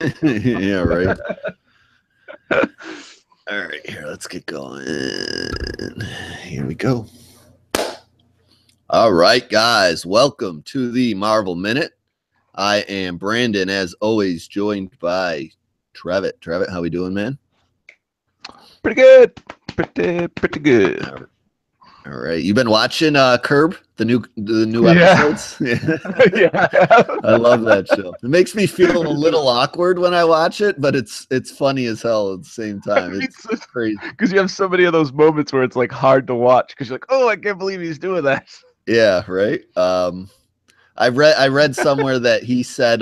Yeah, right. All right, here, let's get going. Here we go. All right, guys, welcome to the Marvel Minute. I am Brandon, as always, joined by Trevitt. Trevitt, how we doing, man? Pretty good. Pretty good. All right, you been watching Curb, the new Yeah. episodes? Yeah. Yeah. I love that show. It makes me feel a little awkward when I watch it, but it's funny as hell at the same time. It's crazy. Because you have so many of those moments where it's like hard to watch because you're like, oh, I can't believe he's doing that. Yeah, right. I read somewhere that he said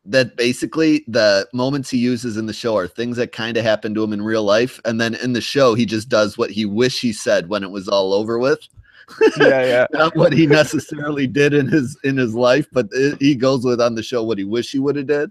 that basically the moments he uses in the show are things that kind of happened to him in real life, and then in the show he just does what he wish he said when it was all over with. Yeah, yeah. Not what he necessarily did in his life, but he goes with on the show what he wish he would have did.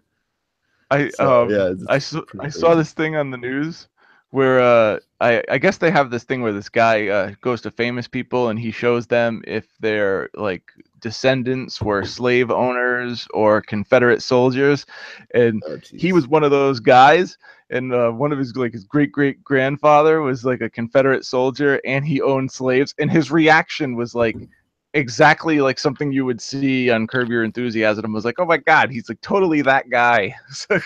I So yeah, I it's saw pretty I saw crazy. this thing on the news where I guess they have this thing where this guy goes to famous people and he shows them if their like descendants were slave owners or Confederate soldiers, and Oh he jeez. was one of those guys. And one of his great great grandfather was like a Confederate soldier, and he owned slaves. And his reaction was like exactly like something you would see on Curb Your Enthusiasm. Was like, oh my god, he's like totally that guy. So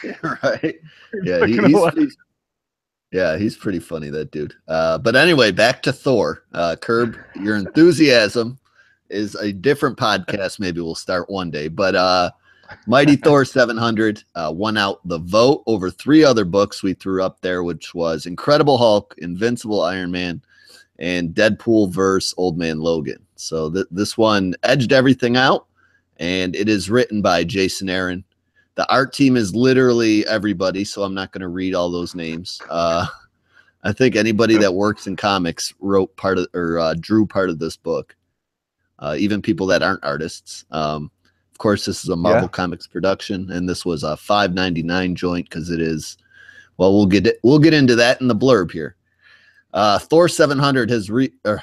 Right. Yeah, not gonna lie. he's pretty funny, that dude. But anyway, back to Thor. Curb Your Enthusiasm is a different podcast. Maybe we'll start one day. But Mighty Thor 700 won out the vote over three other books we threw up there, which was Incredible Hulk, Invincible Iron Man, and Deadpool versus Old Man Logan. So this one edged everything out, and it is written by Jason Aaron. The art team is literally everybody, so I'm not going to read all those names. I think anybody that works in comics wrote part of or drew part of this book, even people that aren't artists. Of course, this is a Marvel Yeah. Comics production, and this was a $5.99 joint because it is. Well, we'll get into that in the blurb here. Thor 700 has let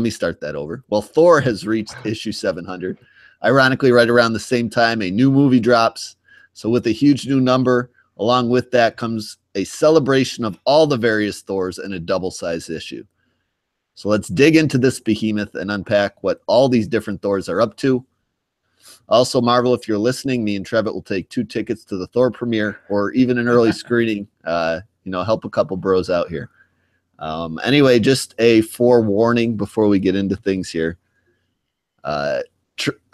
me start that over. Well, Thor has reached issue 700. Ironically, right around the same time, a new movie drops. So, with a huge new number, along with that comes a celebration of all the various Thors in a double sized issue. So, let's dig into this behemoth and unpack what all these different Thors are up to. Also, Marvel, if you're listening, me and Trevitt will take 2 tickets to the Thor premiere or even an early screening. Help a couple bros out here. Anyway, just a forewarning before we get into things here.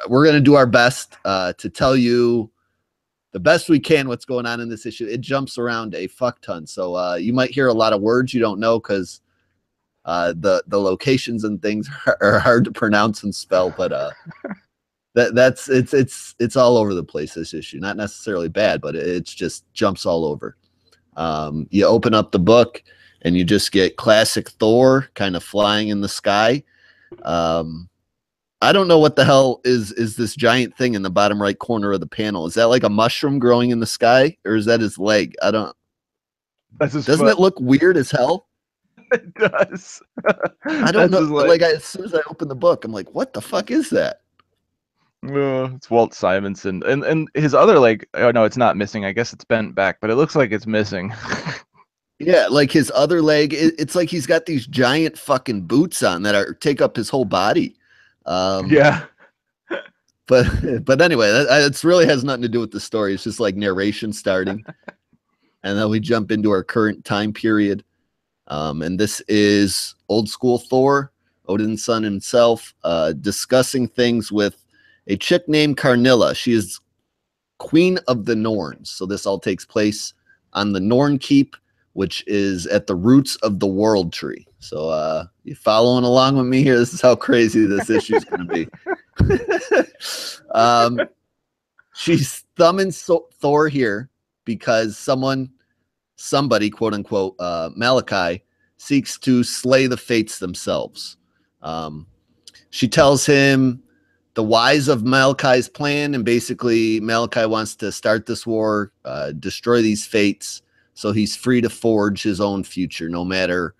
We're going to do our best to tell you the best we can what's going on in this issue. It jumps around a fuck ton. So you might hear a lot of words you don't know because the locations and things are hard to pronounce and spell, but it's all over the place, this issue. Not necessarily bad, but it's just jumps all over. You open up the book and you just get classic Thor kind of flying in the sky. I don't know what the hell is this giant thing in the bottom right corner of the panel. Is that like a mushroom growing in the sky, or is that his leg? I don't. That's his Doesn't foot. it look weird as hell? It does. I don't That's know. his leg. Like as soon as I open the book, I'm like, what the fuck is that? It's Walt Simonson, and his other leg. Oh no, it's not missing. I guess it's bent back, but it looks like it's missing. Yeah, like his other leg. It's like he's got these giant fucking boots on that are take up his whole body. Um, Yeah. but but anyway, it really has nothing to do with the story. It's just like narration starting, and then we jump into our current time period. And this is old school Thor, Odin's son himself, discussing things with a chick named Carnilla. She is queen of the Norns. So this all takes place on the Norn Keep, which is at the roots of the World Tree. So you following along with me here? This is how crazy this issue is going to be. She's thumbing Thor here because somebody, quote unquote, Malachi, seeks to slay the fates themselves. She tells him the whys of Malachi's plan, and basically Malachi wants to start this war, destroy these fates, so he's free to forge his own future, no matter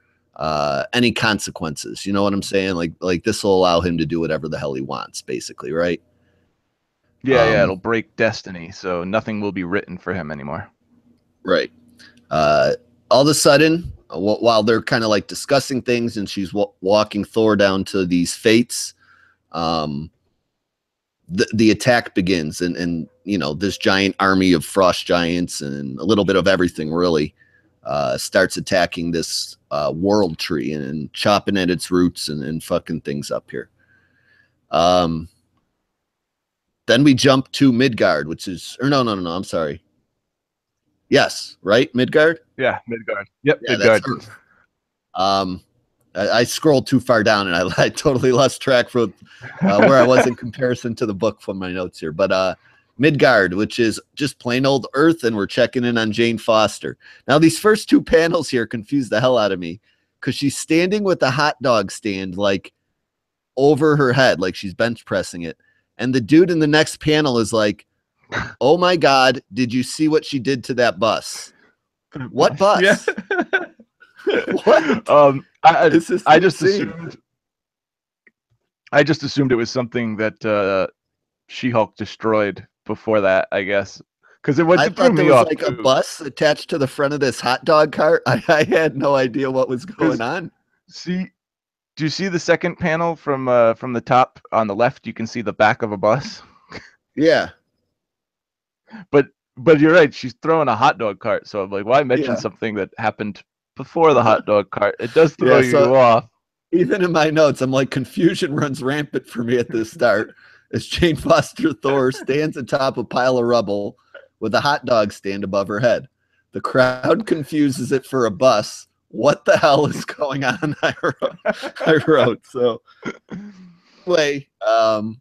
any consequences. You know what I'm saying? Like this will allow him to do whatever the hell he wants, basically, right? Yeah, it'll break destiny, so nothing will be written for him anymore. Right. All of a sudden, while they're kind of like discussing things, and she's walking Thor down to these fates, the attack begins, and you know, this giant army of frost giants and a little bit of everything really starts attacking this world tree and chopping at its roots and fucking things up here. Then we jump to Midgard, which is, or no, I'm sorry. Yes, right, Midgard. Yeah, Midgard. Yep, Yeah, that's Midgard. Earth. I scrolled too far down, and I totally lost track from where I was in comparison to the book from my notes here. But Midgard, which is just plain old Earth, and we're checking in on Jane Foster. Now, these first two panels here confuse the hell out of me because she's standing with a hot dog stand like over her head, like she's bench pressing it. And the dude in the next panel is like, "Oh my God, did you see what she did to that bus?" What bus? Yeah. What? I just assumed it was something that She-Hulk destroyed before that, I guess, because it I threw thought there me was off like a too. bus attached to the front of this hot dog cart. I had no idea what was going on. Do you see the second panel from the top on the left? You can see the back of a bus. Yeah. But you're right. She's throwing a hot dog cart. So I'm like, why mention something that happened before the hot dog cart? It does throw you off. Even in my notes, I'm like, confusion runs rampant for me at the start as Jane Foster Thor stands atop a pile of rubble with a hot dog stand above her head. The crowd confuses it for a bus. What the hell is going on? I wrote. So anyway,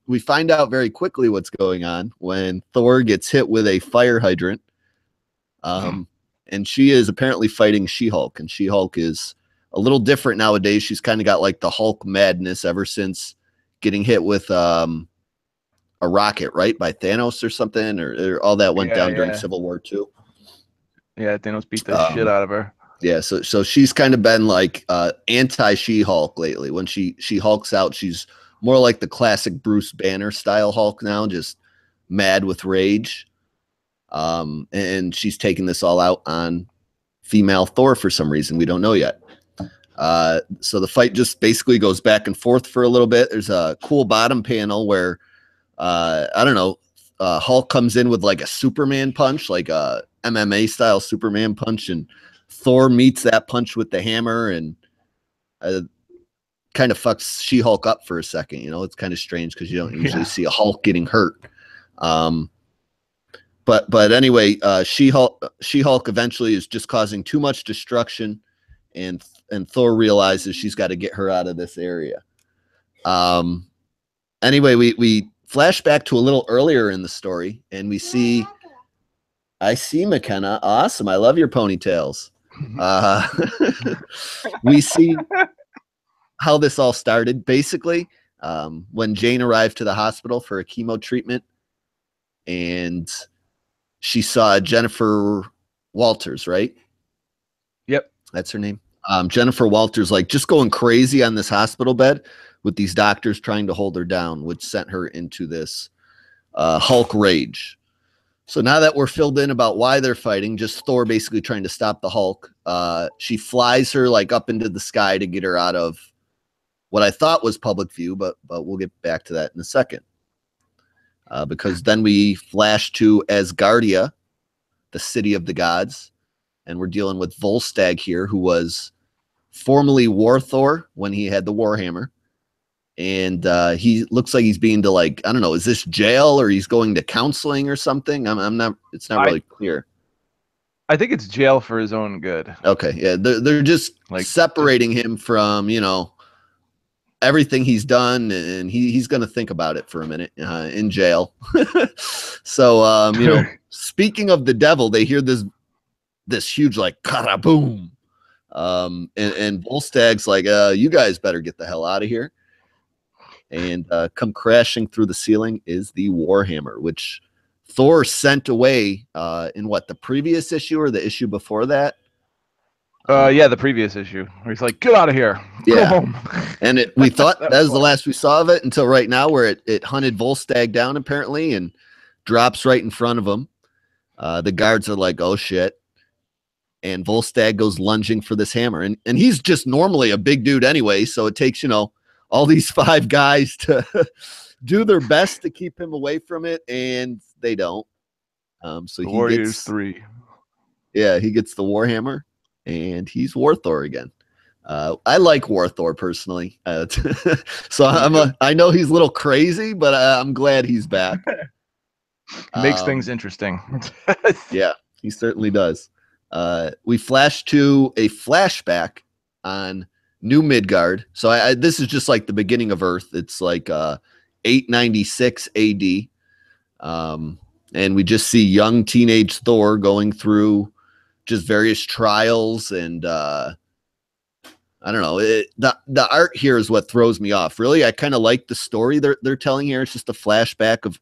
we find out very quickly what's going on when Thor gets hit with a fire hydrant. And she is apparently fighting She-Hulk, and She-Hulk is a little different nowadays. She's kind of got like the Hulk madness ever since getting hit with a rocket, right, by Thanos or something, or all that went down during Civil War II. Yeah, Thanos beat the shit out of her. Yeah, so she's kind of been like anti She-Hulk lately. When she hulks out, she's more like the classic Bruce Banner style Hulk now, just mad with rage. And she's taking this all out on female Thor for some reason. We don't know yet. So the fight just basically goes back and forth for a little bit. There's a cool bottom panel where I don't know, Hulk comes in with like a Superman punch, like a MMA style Superman punch, and Thor meets that punch with the hammer and kind of fucks She-Hulk up for a second. You know, it's kind of strange because you don't usually see a Hulk getting hurt. But anyway, She-Hulk eventually is just causing too much destruction, and Thor realizes she's got to get her out of this area. Anyway, we flash back to a little earlier in the story, and we see. I see McKenna. Awesome. I love your ponytails. We see how this all started. Basically, when Jane arrived to the hospital for a chemo treatment, and she saw Jennifer Walters, right? Yep. That's her name. Jennifer Walters, like just going crazy on this hospital bed with these doctors trying to hold her down, which sent her into this Hulk rage. So now that we're filled in about why they're fighting, just Thor basically trying to stop the Hulk, she flies her like up into the sky to get her out of what I thought was public view, but we'll get back to that in a second. Because then we flash to Asgardia, the city of the gods, and we're dealing with Volstagg here, who was formerly War Thor when he had the Warhammer. And he looks like he's being to, like, I don't know, is this jail or he's going to counseling or something? I'm not, it's not really clear. I think it's jail for his own good. Okay, yeah, they're just like separating him from, you know, everything he's done, and he's going to think about it for a minute in jail. So, you know, speaking of the devil, they hear this huge like karaboom, and Volstagg's like, you guys better get the hell out of here. And come crashing through the ceiling is the Warhammer, which Thor sent away in what, the previous issue or the issue before that? Yeah, the previous issue where he's like, "Get out of here, go home." And we thought that was the last we saw of it until right now, where it hunted Volstagg down apparently, and drops right in front of him. The guards are like, oh shit. And Volstagg goes lunging for this hammer. And he's just normally a big dude anyway. So it takes, all these 5 guys to do their best to keep him away from it. And they don't. So the he Warriors gets 3. Yeah, he gets the Warhammer and he's War Thor again. I like War Thor personally. So I know he's a little crazy, but I'm glad he's back. Makes things interesting. Yeah, he certainly does. We flash to a flashback on New Midgard. So this is just like the beginning of Earth. It's like 896 AD. And we just see young teenage Thor going through just various trials. And I don't know. The art here is what throws me off. Really, I kind of like the story they're telling here. It's just a flashback of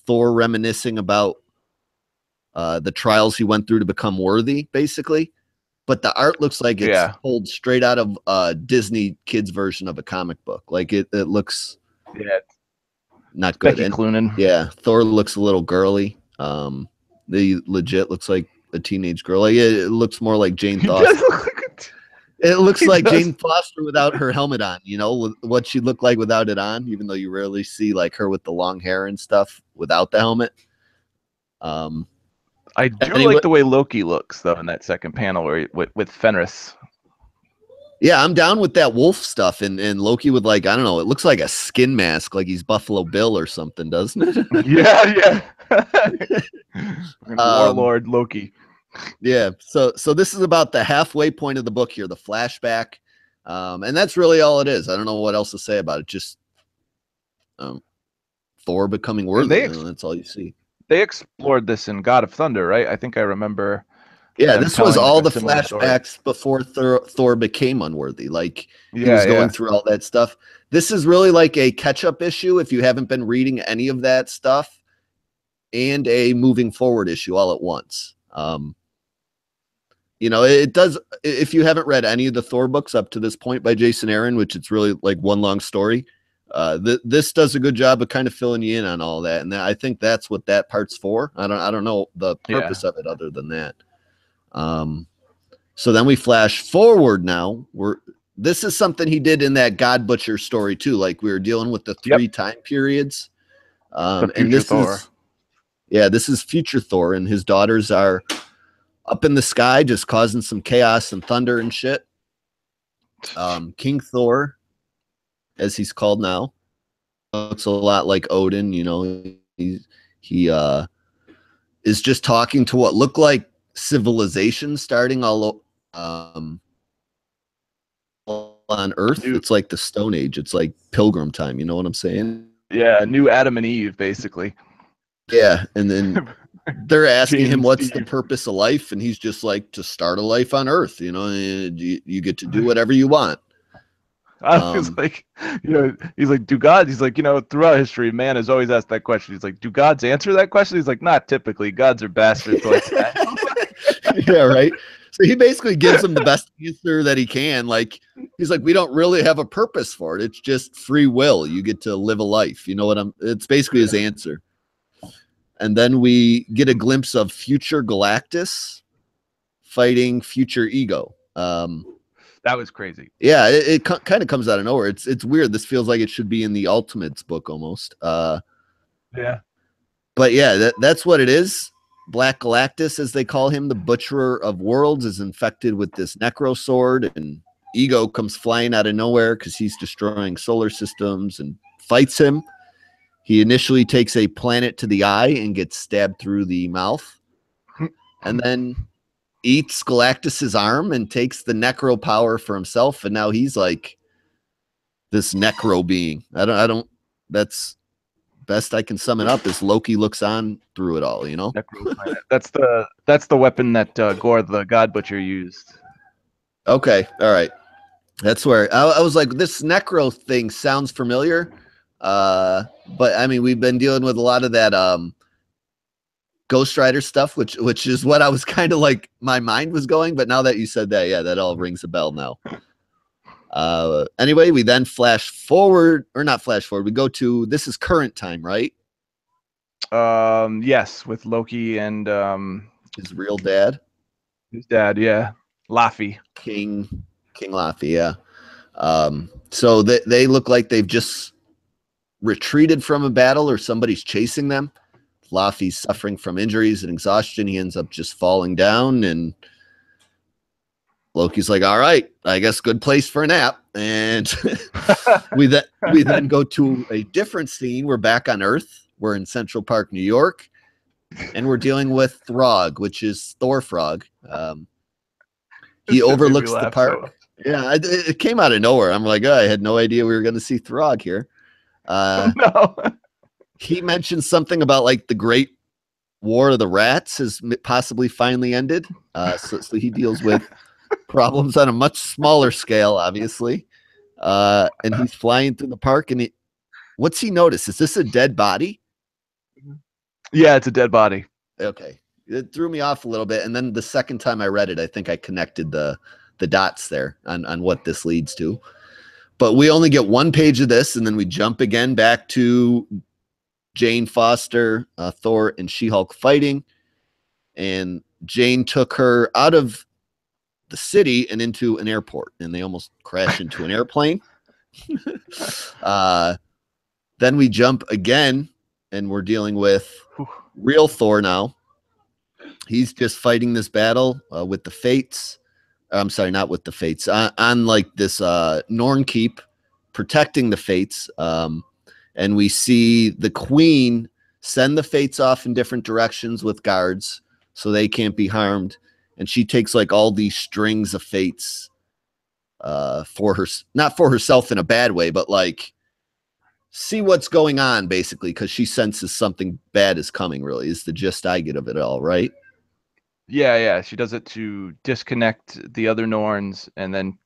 Thor reminiscing about the trials he went through to become worthy, basically. But the art looks like it's pulled straight out of a Disney kids version of a comic book. Like it looks not good. Becky Cloonan. Yeah, Thor looks a little girly. They legit looks like a teenage girl. Like it looks more like Jane Foster. It looks like Jane Foster without her helmet on, what she looked like without it on, even though you rarely see like her with the long hair and stuff without the helmet. I do like the way Loki looks though in that second panel where with Fenris. Yeah, I'm down with that wolf stuff and Loki with like, I don't know, it looks like a skin mask, like he's Buffalo Bill or something, doesn't it? Yeah. Warlord Loki. Yeah, so this is about the halfway point of the book here, the flashback, and that's really all it is. I don't know what else to say about it. Just Thor becoming worthy. That's all you see. They explored this in God of Thunder, right? I think I remember. Yeah, this was all the flashbacks before Thor became unworthy. Like he was going through all that stuff. This is really like a catch-up issue if you haven't been reading any of that stuff, and a moving forward issue all at once. It does, if you haven't read any of the Thor books up to this point by Jason Aaron, which it's really like one long story, this does a good job of kind of filling you in on all that. And I think that's what that part's for. I don't know the purpose of it other than that. So then we flash forward now. This is something he did in that God Butcher story too. Like we were dealing with the 3 time periods. And this is future Thor, and his daughters are up in the sky, just causing some chaos and thunder and shit. King Thor, as he's called now, looks a lot like Odin. He is just talking to what look like civilization starting all on Earth. It's like the Stone Age. It's like Pilgrim time. You know what I'm saying? Yeah, new Adam and Eve, basically. Yeah, and then they're asking him what's the purpose of life, and he's just like, to start a life on Earth. You get to do whatever you want. I was like, he's like, he's like, throughout history, man has always asked that question. He's like, do gods answer that question? He's like, not typically. Gods are bastards like that. Yeah, right. So he basically gives them the best answer that he can. Like, he's like, we don't really have a purpose for it. It's just free will. You get to live a life. It's basically his answer. And then we get a glimpse of future Galactus fighting future Ego. That was crazy. Yeah, it kind of comes out of nowhere. It's weird. This feels like it should be in the Ultimates book almost. Yeah. But yeah, that's what it is. Black Galactus, as they call him, the Butcherer of Worlds, is infected with this Necro Sword, and Ego comes flying out of nowhere because he's destroying solar systems and fights him. He initially takes a planet to the eye and gets stabbed through the mouth, and then eats Galactus's arm and takes the Necro power for himself. And now he's like this Necro being. That's best I can sum it up is Loki looks on through it all, That's the weapon that Gore the God Butcher used. Okay, all right. That's where I was like, this Necro thing sounds familiar. But I mean, we've been dealing with a lot of that Ghost Rider stuff, which is what I was kind of like my mind was going. But now that you said that, yeah, that all rings a bell now. Anyway, we then flash forward, or not flash forward. We go to, this is current time, right? Yes, with Loki and His real dad, his dad. Yeah, Laffy. King Laffy. Yeah. So they look like they've just retreated from a battle or somebody's chasing them. Laffy's suffering from injuries and exhaustion. He ends up just falling down, and Loki's like, all right, I guess good place for a nap. And we then go to a different scene. We're back on Earth. We're in Central Park, New York, and we're dealing with Throg, which is Thor Frog. He This shit made me overlooks the laugh park. Yeah, it came out of nowhere. I'm like, oh, I had no idea we were going to see Throg here. No. He mentioned something about like the Great War of the Rats has possibly finally ended. So he deals with problems on a much smaller scale, obviously. And he's flying through the park, and what's he notice? Is this a dead body? Yeah, it's a dead body. Okay. It threw me off a little bit. And then the second time I read it, I think I connected the dots there on what this leads to. But we only get one page of this, and then we jump again back to Jane Foster, Thor, and She-Hulk fighting. And Jane took her out of the city and into an airport, and they almost crash into an airplane. Then we jump again, and we're dealing with real Thor now. He's just fighting this battle with the Fates. I'm sorry, not with the Fates. On like this Norn Keep, protecting the Fates. And we see the Queen send the Fates off in different directions with guards so they can't be harmed. And she takes like all these strings of Fates for her, not for herself in a bad way, but like see what's going on basically, because she senses something bad is coming. Really, is the gist I get of it all, right? Yeah. She does it to disconnect the other Norns, and then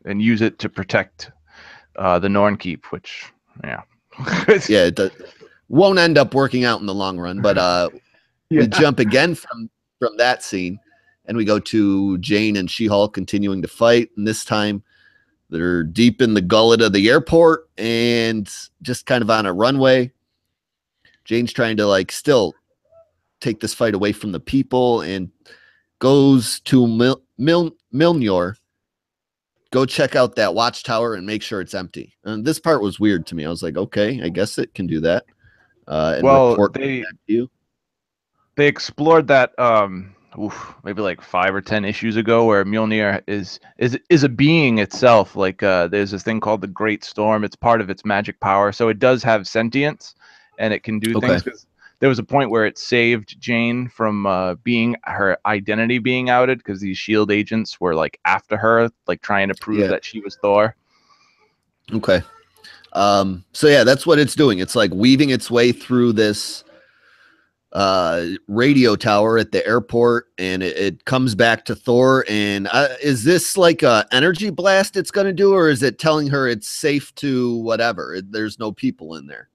and use it to protect the Norn Keep, which yeah, it won't end up working out in the long run. But we jump again from that scene, and we go to Jane and She-Hulk continuing to fight, and this time they're deep in the gullet of the airport and just kind of on a runway. Jane's trying to like still take this fight away from the people and goes to Milnor. Go check out that watchtower and make sure it's empty. And this part was weird to me. I was like, okay, I guess it can do that. And report back to you. They explored that maybe like 5 or 10 issues ago, where Mjolnir is a being itself. Like there's this thing called the Great Storm. It's part of its magic power, so it does have sentience, and it can do things. Because there was a point where it saved Jane from being her identity being outed, because these shield agents were like after her, like trying to prove that she was Thor. Okay. So yeah, that's what it's doing. It's like weaving its way through this radio tower at the airport, and it comes back to Thor. And is this like a energy blast it's going to do, or is it telling her it's safe to whatever? There's no people in there.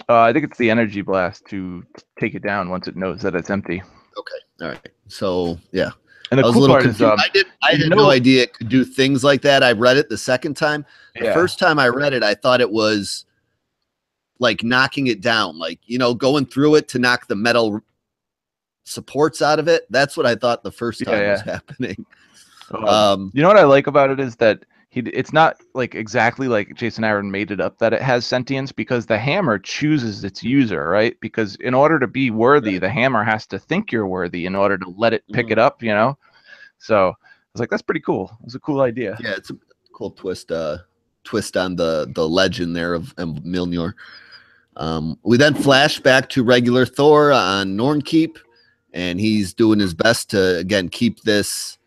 I think it's the energy blast to take it down once it knows that it's empty. Okay. All right. So yeah. And the cool part is, I had no idea it could do things like that. I read it the second time. The first time I read it, I thought it was like knocking it down, like, going through it to knock the metal supports out of it. That's what I thought the first time was happening. You know what I like about it is that it's not like exactly like Jason Aaron made it up that it has sentience, because the hammer chooses its user, right? Because in order to be worthy, the hammer has to think you're worthy in order to let it pick it up, So I was like, that's pretty cool. It's a cool idea. Yeah, it's a cool twist on the legend there of Mjolnir. We then flash back to regular Thor on Nornkeep, and he's doing his best to again keep this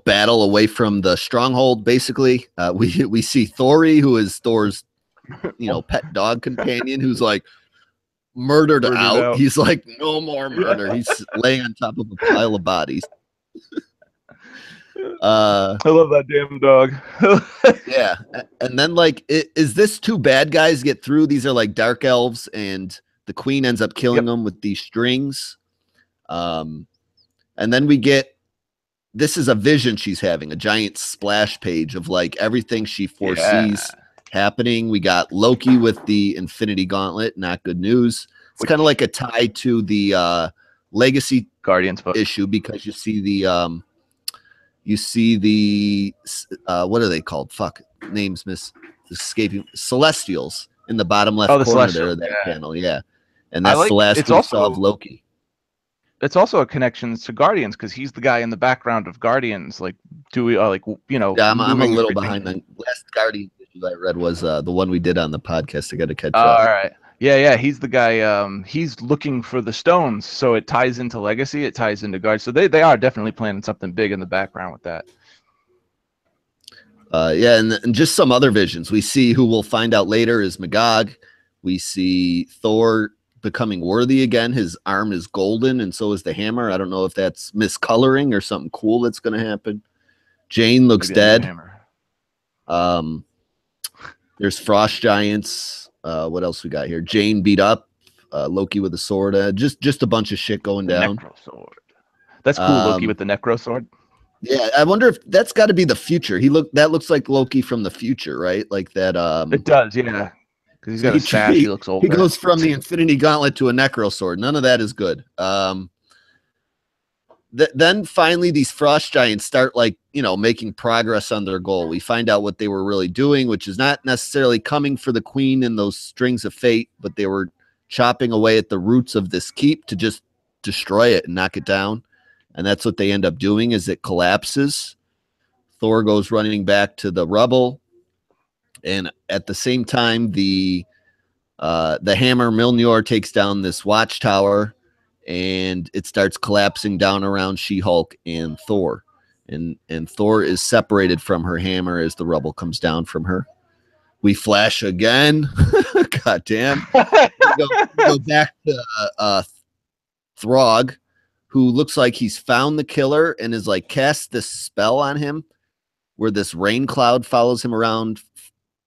battle away from the stronghold. Basically, we see Thori, who is Thor's pet dog companion, who's like murdered out. He's like, no more murder. He's laying on top of a pile of bodies. I love that damn dog. Yeah. And then like, is this two bad guys get through? These are like dark elves, and the queen ends up killing them with these strings. And then we get, this is a vision she's having, a giant splash page of like everything she foresees happening. We got Loki with the Infinity Gauntlet. Not good news. It's kind of like a tie to the Legacy Guardians book issue, because you see the what are they called? Fuck, names escaping. Celestials in the bottom left corner there of that panel. Yeah, and that's the last we saw of Loki. It's also a connection to Guardians because he's the guy in the background of Guardians. Like, Yeah, I'm a little behind. The last Guardian issue I read was the one we did on the podcast. I got to catch up. All right. Yeah. He's the guy. He's looking for the stones, so it ties into Legacy. It ties into Guard. So they are definitely planning something big in the background with that. Yeah, and just some other visions. We see who we'll find out later is Magog. We see Thor becoming worthy again. His arm is golden, and so is the hammer. I don't know if that's miscoloring or something cool that's going to happen. Jane looks dead. There's frost giants. What else we got here? Jane beat up. Loki with a sword. Just a bunch of shit going down. Necro sword. That's cool. Loki with the Necro sword. Yeah, I wonder if that's got to be the future. That looks like Loki from the future, right? Like that. It does, yeah. Because he's got a stash. He looks old. He goes from the Infinity Gauntlet to a Necro sword. None of that is good. Then finally, these frost giants start making progress on their goal. We find out what they were really doing, which is not necessarily coming for the queen and those strings of fate, but they were chopping away at the roots of this keep to just destroy it and knock it down. And that's what they end up doing. Is it collapses. Thor goes running back to the rubble, and at the same time, the hammer Mjolnir takes down this watchtower, and it starts collapsing down around She-Hulk and Thor. And Thor is separated from her hammer as the rubble comes down from her. We flash again. God damn. We go back to Throg, who looks like he's found the killer and is cast this spell on him where this rain cloud follows him around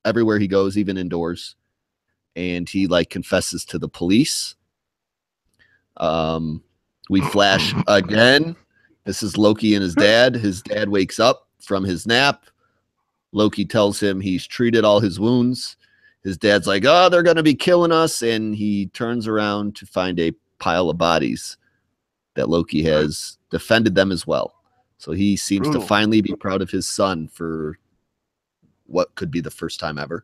everywhere he goes, even indoors. And he confesses to the police. We flash again. This is Loki and his dad. His dad wakes up from his nap. Loki tells him he's treated all his wounds. His dad's like, oh, they're going to be killing us. And he turns around to find a pile of bodies that Loki has defended them as well. So he seems to finally be proud of his son for what could be the first time ever.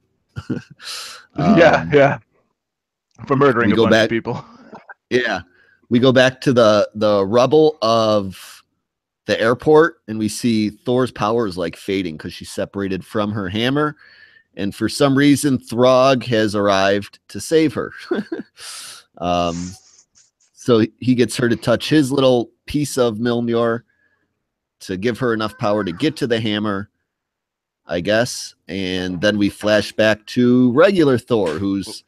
Yeah. For murdering a bunch of people. Yeah. We go back to the rubble of the airport, and we see Thor's power is fading because she's separated from her hammer. And for some reason, Throg has arrived to save her. So he gets her to touch his little piece of Mjolnir to give her enough power to get to the hammer, I guess. And then we flash back to regular Thor, who's...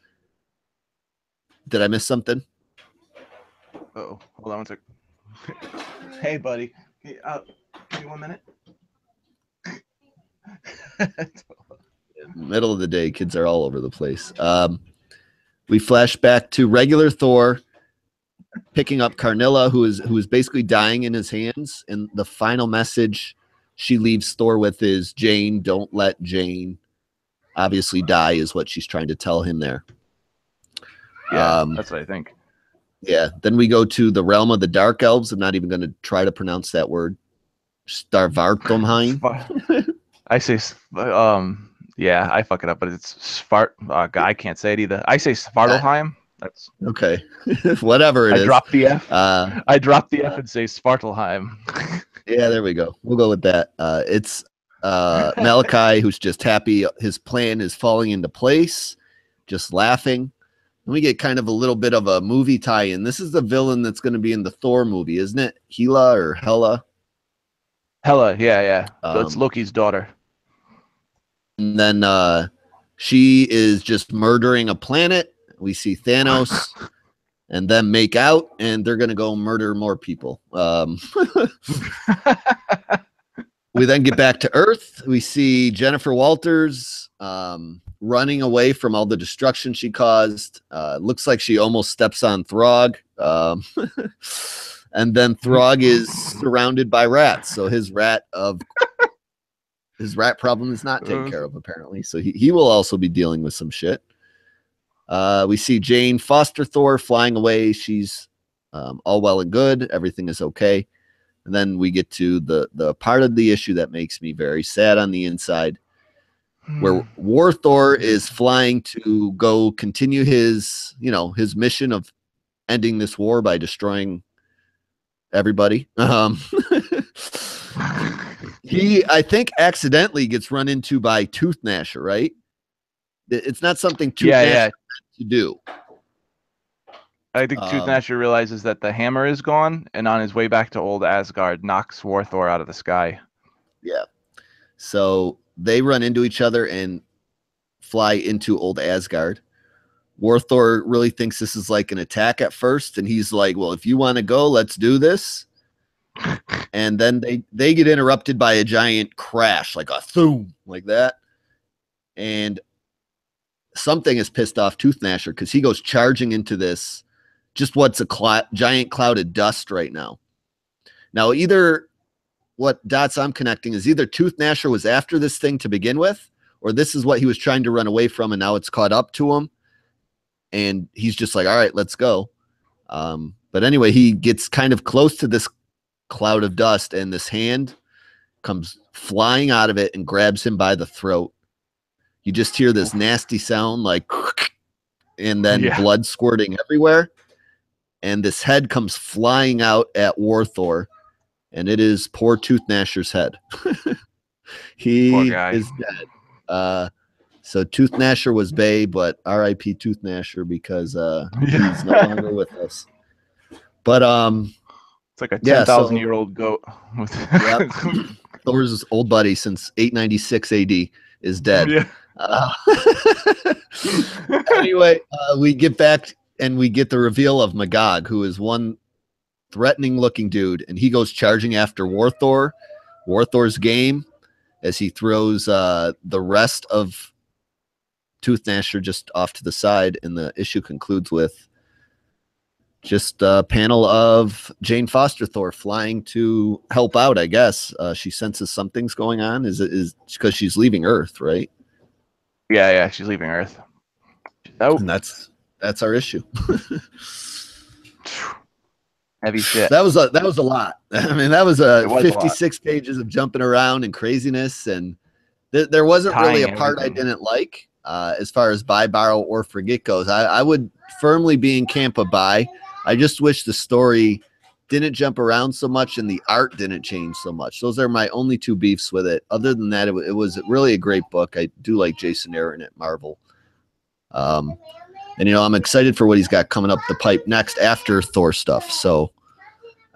Did I miss something? Uh-oh. Hold on one second. Hey, buddy. Hey, give me 1 minute. Middle of the day, kids are all over the place. We flash back to regular Thor picking up Carnilla, who is basically dying in his hands. And the final message she leaves Thor with is, Jane, don't let Jane obviously die, is what she's trying to tell him there. Yeah, that's what I think. Yeah. Then we go to the realm of the Dark Elves. I'm not even going to try to pronounce that word. Starvartumheim. I say, yeah, I fuck it up, but it's I can't say it either. I say Svartalheim. That's okay. Whatever it is. I dropped the F. I dropped the F and say Svartalheim. Yeah, there we go. We'll go with that. It's Malachi, who's just happy his plan is falling into place, just laughing. And we get kind of a little bit of a movie tie-in. This is the villain that's going to be in the Thor movie, isn't it? Hela or Hela? Hela, yeah. That's Loki's daughter. And then she is just murdering a planet. We see Thanos and them make out, and they're going to go murder more people. We then get back to Earth. We see Jennifer Walters running away from all the destruction she caused. Looks like she almost steps on Throg. And then Throg is surrounded by rats. So his rat of his rat problem is not taken care of, apparently. So he will also be dealing with some shit. We see Jane Foster Thor flying away. She's all well and good. Everything is okay. And then we get to the part of the issue that makes me very sad on the inside, where War Thor is flying to go continue his, his mission of ending this war by destroying everybody. He, I think, accidentally gets run into by Tooth Gnasher, right? It's not something Tooth Gnasher to do. I think Tooth Gnasher realizes that the hammer is gone, and on his way back to old Asgard, knocks War Thor out of the sky. Yeah. So they run into each other and fly into old Asgard. War Thor really thinks this is like an attack at first, and he's like, well, if you want to go, let's do this. And then they get interrupted by a giant crash, like a thoom, like that. And something is pissed off Tooth Gnasher because he goes charging into this, just what's a giant cloud of dust right now. Now, either what dots I'm connecting is either Tooth Gnasher was after this thing to begin with, or this is what he was trying to run away from, and now it's caught up to him. And he's just like, all right, let's go. But anyway, he gets kind of close to this cloud of dust, and this hand comes flying out of it and grabs him by the throat. You just hear this nasty sound, like, and then blood squirting everywhere. And this head comes flying out at War Thor, and it is poor Tooth Gnasher's head. He is dead. So Tooth Gnasher was bae, but R.I.P. Tooth Gnasher because he's no longer with us. But it's like a 10,000-year-old goat. Thor's old buddy since 896 AD is dead. Yeah. Anyway, we get back and we get the reveal of Magog, who is one threatening-looking dude, and he goes charging after War Thor. War Thor's game as he throws the rest of Tooth Gnasher just off to the side, and the issue concludes with just a panel of Jane Foster Thor flying to help out, I guess. She senses something's going on. Is because she's leaving Earth, right? Yeah, she's leaving Earth. Oh, and that's our issue. Heavy shit. That was a lot. I mean, that was 56 pages of jumping around and craziness, and there wasn't really a part I didn't like. As far as buy, borrow, or forget goes, I would firmly be in camp of buy. I just wish the story didn't jump around so much and the art didn't change so much. Those are my only two beefs with it. Other than that, it was really a great book. I do like Jason Aaron at Marvel. And, I'm excited for what he's got coming up the pipe next after Thor stuff. So,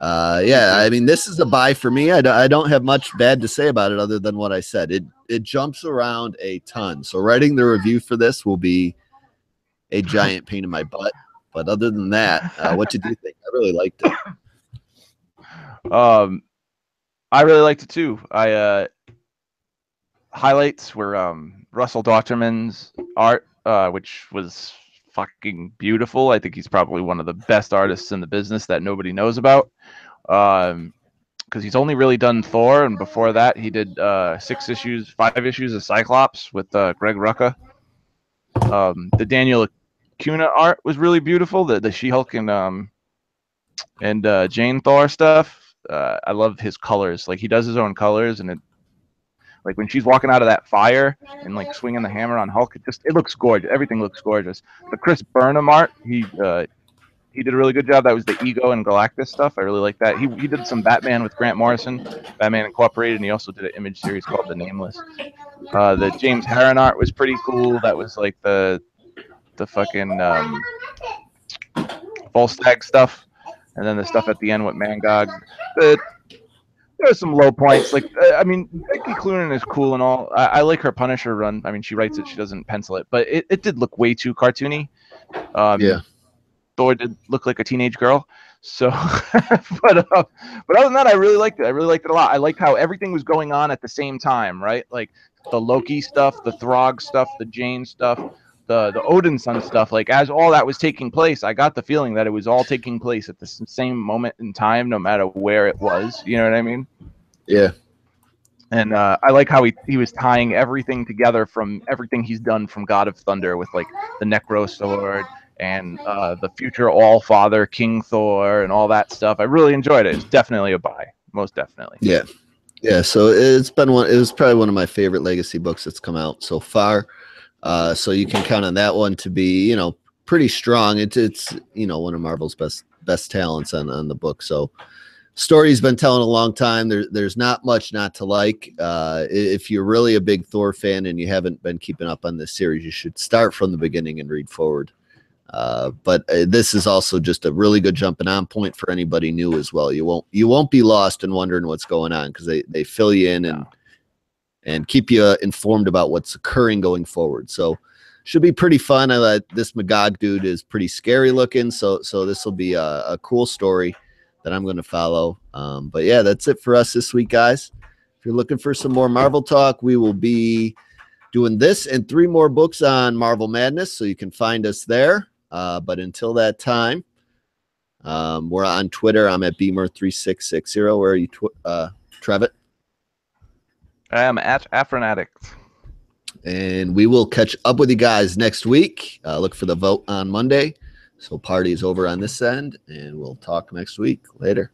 I mean, this is a buy for me. I don't have much bad to say about it other than what I said. It jumps around a ton. So writing the review for this will be a giant pain in my butt. But other than that, what did you think? I really liked it. I really liked it too. Highlights were Russell Dauterman's art, which was fucking beautiful. I think he's probably one of the best artists in the business that nobody knows about. Because he's only really done Thor, and before that he did 5 issues of Cyclops with Greg Rucka. The Daniel Acuna art was really beautiful. The She-Hulk and Jane Thor stuff. I love his colors. Like, he does his own colors, and like when she's walking out of that fire and like swinging the hammer on Hulk, it looks gorgeous. Everything looks gorgeous. The Chris Burnham art, he did a really good job. That was the Ego and Galactus stuff. I really like that. He did some Batman with Grant Morrison, Batman Incorporated, and he also did an image series called The Nameless. The James Harren art was pretty cool. That was like the fucking Volstagg stuff, and then the stuff at the end with Mangog. There are some low points. Like, I mean, Becky Cloonan is cool and all. I like her Punisher run. I mean, she writes it, she doesn't pencil it, but it did look way too cartoony. Thor did look like a teenage girl. So, but other than that, I really liked it. I really liked it a lot. I liked how everything was going on at the same time, right? Like the Loki stuff, the Throg stuff, the Jane stuff, the Odin son stuff. Like, as all that was taking place, I got the feeling that it was all taking place at the same moment in time, no matter where it was. You know what I mean? Yeah. And I like how he was tying everything together from everything he's done from God of Thunder with like the Necro Sword and the future All Father King Thor and all that stuff. I really enjoyed it. It's definitely a buy, most definitely. Yeah. Yeah, so it's been one. It was probably one of my favorite legacy books that's come out so far. So you can count on that one to be, pretty strong. It's one of Marvel's best talents on the book. So story's been telling a long time. There's not much not to like. If you're really a big Thor fan and you haven't been keeping up on this series, you should start from the beginning and read forward. But this is also just a really good jumping on point for anybody new as well. You won't be lost and wondering what's going on because they fill you in and keep you informed about what's occurring going forward. So should be pretty fun. I like this Magog dude is pretty scary looking. So this will be a cool story that I'm going to follow. But yeah, that's it for us this week, guys. If you're looking for some more Marvel talk, we will be doing this and 3 more books on Marvel Madness. So you can find us there. But until that time, we're on Twitter. I'm at Beamer3660. Where are you, Trevitt? I am at Afronatic. And we will catch up with you guys next week. Look for the vote on Monday. So party's over on this end, and we'll talk next week. Later.